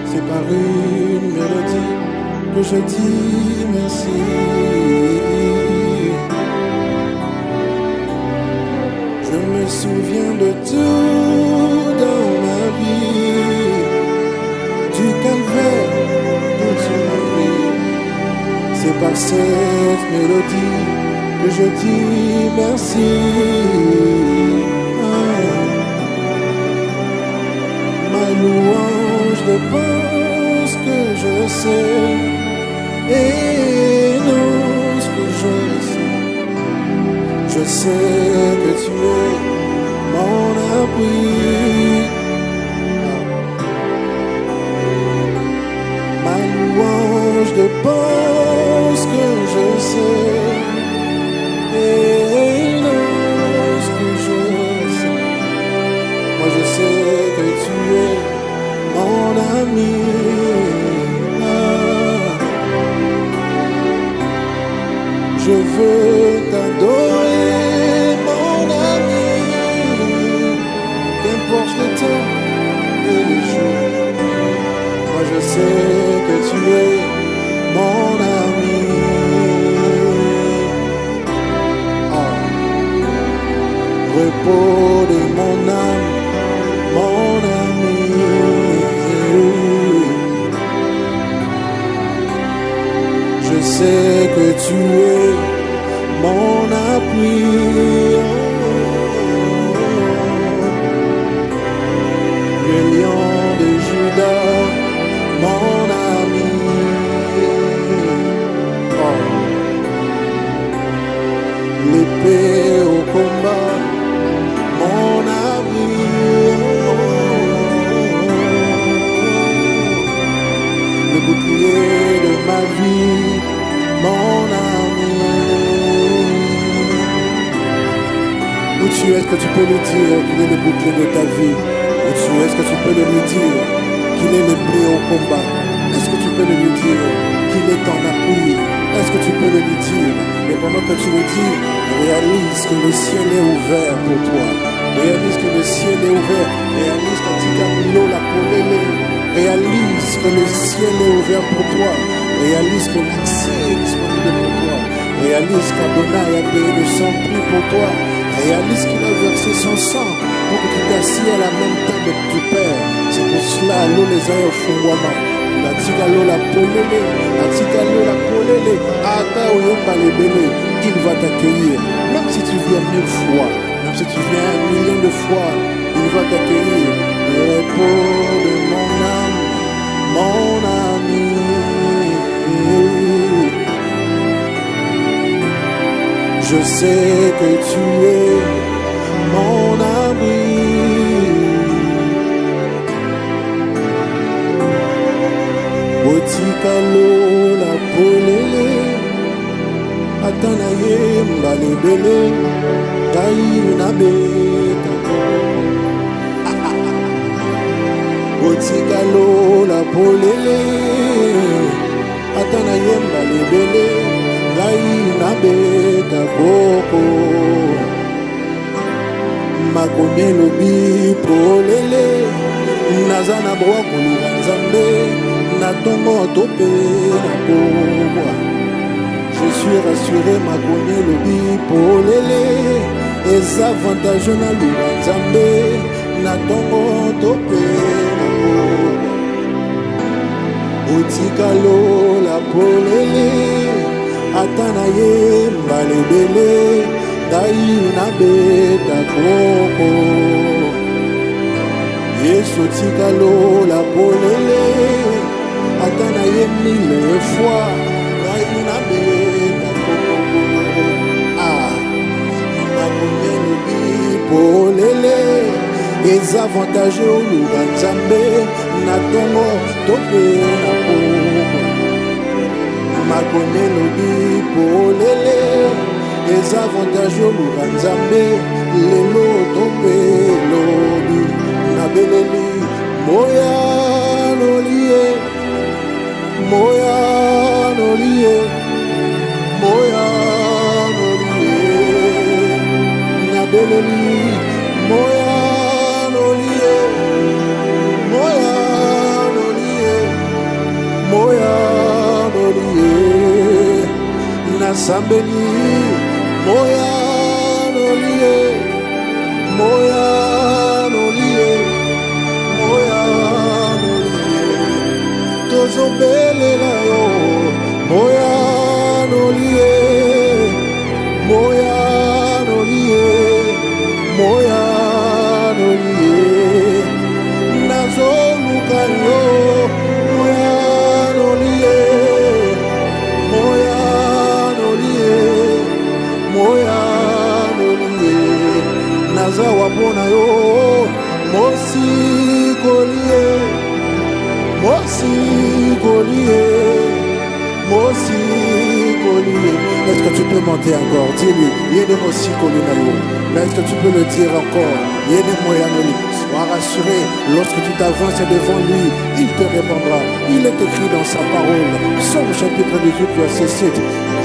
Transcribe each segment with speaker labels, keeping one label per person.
Speaker 1: c'est par une mélodie que je dis merci. Je me souviens de tout dans ma vie, du calvaire où tu m'as pris. C'est par cette mélodie que je dis merci. Ma louange dépend ce que je sais et non ce que je ressens. Je sais que tu es mon abri. Ma louange dépend ce que je sais et non ce que je ressens. Moi je sais que tu es mon ami. Je veux t'adorer, mon ami, qu'importe le temps et les jours. Moi je sais que tu es mon ami. Repos de mon âme, mon ami. Je sais que tu es mon appui. Le lion de Judas, mon ami. L'épée au combat, mon ami. Le bouclier de ma vie, mon ami. Où tu es, est-ce que tu peux lui dire qu'il est le bouclier de ta vie? Où tu es, est-ce que tu peux lui dire qu'il est l'épée au combat? Est-ce que tu peux lui dire qu'il est ton appui? Est-ce que tu peux lui dire? Et pendant que tu le dis, réalise que le ciel est ouvert pour toi. Réalise que le ciel est ouvert. Réalise que tu as la polélé. Réalise que le ciel est ouvert pour toi. Réalise que l'accès est disponible pour toi. Réalise qu'Adonai a payé le sang prix pour toi. Réalise qu'il a versé son sang pour que tu t'assieds à la même table du Père. C'est pour cela, l'eau les a au fouama. La tigalo la polélé, la tigalo la polélé, ata oyomba les bélé. Il va t'accueillir. Même si tu viens 1000 fois, même si tu viens 1 million de fois, il va t'accueillir. Le repos de mon âme, mon ami. Je sais que tu es mon abri. Otikalo la polele, atanaye mbalebele, taïru na beta. Otikalo la polele, atanaye mbalebele. Na beta koko makomi lobi polele naza na bwa koluka nzambe na tongo tope na pokwa. Je suis rassuré makomi lobi polele eza avantage na luka nzambe na tongo tope na pokwa. Otikalo la polele atana ye mbalebele dai na beta koko. Yesu tikalo la polele atana ye 1000 fois dai na beta koko. Makomelo bi polele les avantages au luga nzambe na tongo tope na koko. Makomelo bi polele les avantages au luga nzambe lelo tope lobi na beleli moya nolie moya nolie moya nolie na beleli moya nolie moya nolie Nasambeli, moya nolie, moya nolie, moya nolie. Tozobele la yo, moya nolie, moya nolie, moya nolie. Nazoluka yo, moya nolie, moya nolie, moya nolie. Nazawa pona yo, mosi kolie, mosi kolie, mosi kolie. Est-ce que tu peux monter encore? Dis-lui, yéne mosi kolie na yo. Est-ce que tu peux le dire encore? Yéne moya nolie. Sois rassuré, lorsque tu t'avances devant lui, il te répondra. Il est écrit dans sa parole, Psaume chapitre 18, verset 7.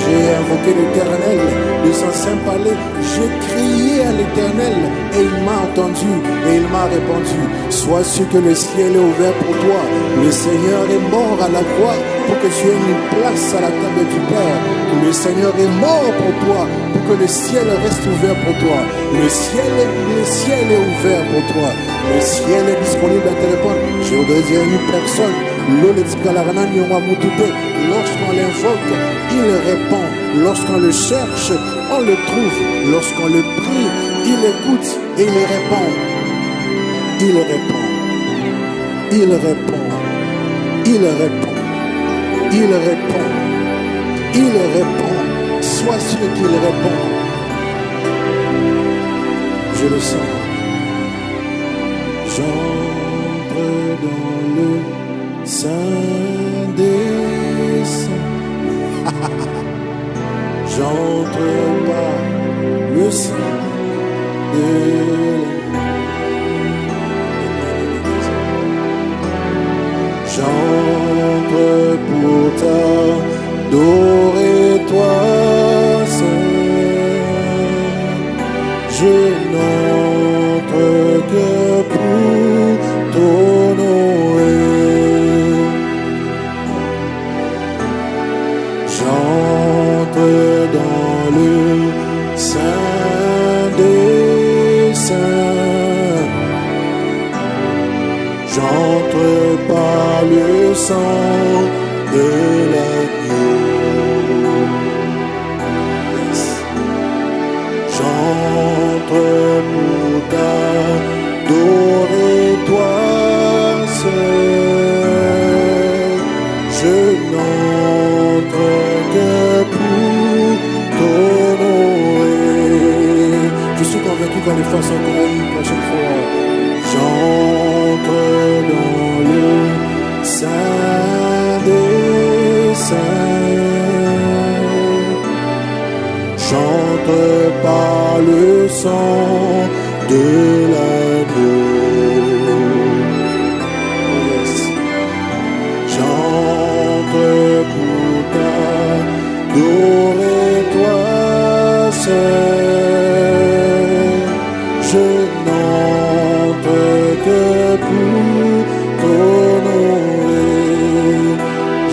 Speaker 1: J'ai invoqué l'Éternel de son saint palais, j'ai crié à l'Éternel et il m'a entendu et il m'a répondu. Sois sûr que le ciel est ouvert pour toi. Le Seigneur est mort à la croix pour que tu aies une place à la table du Père. Le Seigneur est mort pour toi pour que le ciel reste ouvert pour toi. Le ciel est ouvert pour toi. Le ciel est disponible à te répondre. Je voudrais dire à une personne, lorsqu'on l'invoque, il répond. Lorsqu'on le cherche, on le trouve. Lorsqu'on le prie, il écoute et il répond. Il répond. Il répond. Il répond. Il répond. Il répond. Sois sûr qu'il répond. Je le sens. J'entre dans le Saint des Saints. J'entre par le sein de j'entre pour t'adorer, toi seul. Je n'entre que pour t'honorer. J'entre dans le Saint des Saints. J'entre par le sang de l'agneau. Yes. J'entre pour t'adorer, toi seul. Je n'entre que pour t'honorer. Je suis convaincu qu'on les fasse encore une prochaine fois. J'entre dans le Saint des Saints. J'entre par le sang de l'agneau. Yes. J'entre pour t'adorer, toi seul. Je n'entre que pour t'honorer.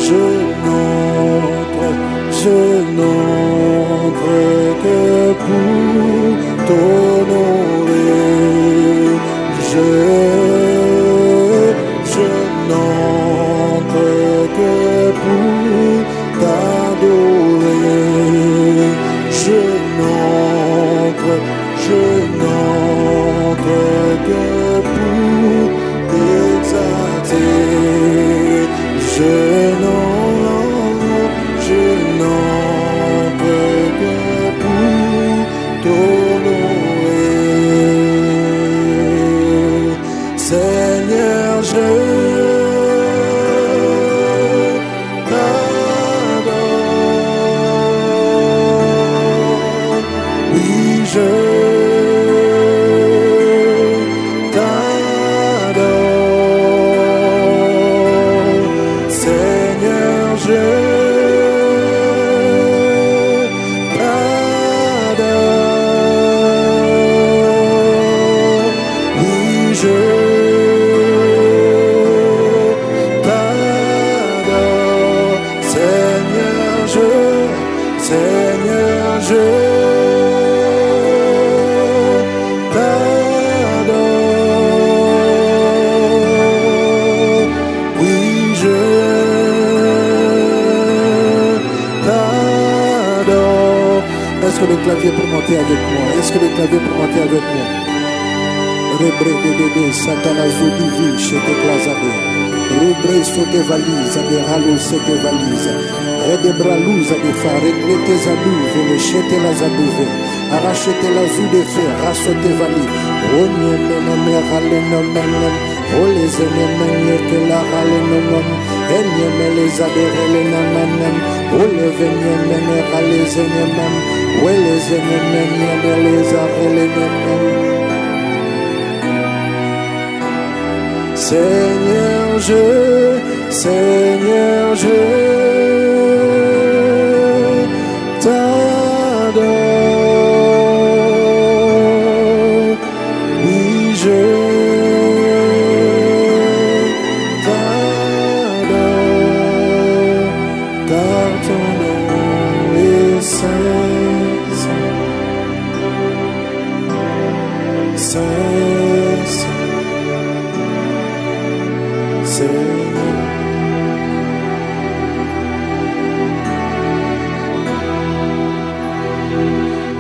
Speaker 1: Je n'entre que pour t'honorer. Je n'entre que pour t'adorer. Je n'entre que pour t'exalter. Je n'entre que pour t'honorer. Seigneur, je t'adore. Oui, je Seigneur, monter avec moi? Est-ce que le clavier peut monter avec moi? Rebre de bébé, satanazo divi, chete plazade. Rubre sote valise, de ralo sete valise. Redebra louza de fa, regrete zadouve, le chete la zadouve. Arrachete la zou de fer, rasote vali. Onye meneme rale nomenem. Ole zene menye ke la rale nomem. Enye me les adere le nomenem. Ole venye mene rale zene mem. Ole zene menye me les arele nomem. Seigneur, Seigneur, je t'adore. Oui, je t'adore, car ton nom est saint, saint, Seigneur.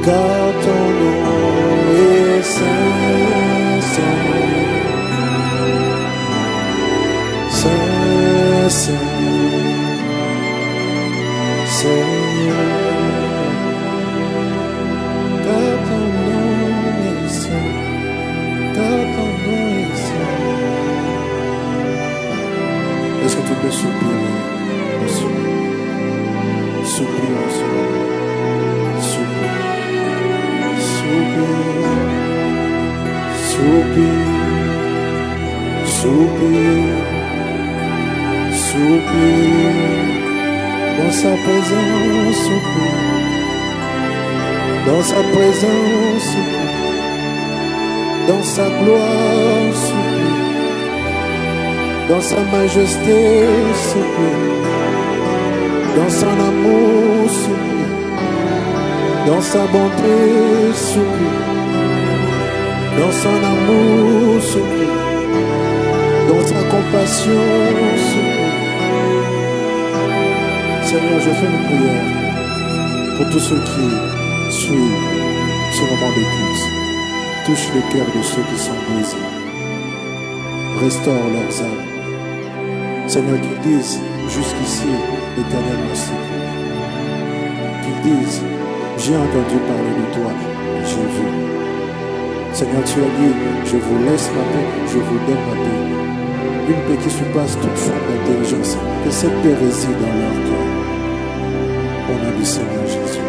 Speaker 1: Car ton nom est saint, saint, saint, Seigneur. Car ton nom est saint, car ton nom est saint. Est-ce que tu peux soupirer au Seigneur? Soupire au Seigneur. Soupire. Soupire. Soupire. Soupire. Soupire. Dans sa présence, soupire. Dans sa présence, soupire. Dans sa gloire, soupire. Dans sa majesté, soupire. Dans son amour, soupire. Dans sa bonté, soupire. Dans son amour, soupire. Dans sa compassion, soupire. Seigneur, je fais une prière pour tous ceux qui suivent ce moment d'écoute. Touche le cœur de ceux qui sont brisés. Restaure leurs âmes. Seigneur, qu'ils disent jusqu'ici, l'Éternel m'a sécurisé. Qu'ils disent, j'ai entendu parler de toi, j'ai vu. Seigneur, tu as dit, je vous laisse ma paix, je vous donne ma paix. Une paix qui surpasse toute forme d'intelligence. Que cette paix réside dans leur cœur. Au nom du Seigneur Jésus.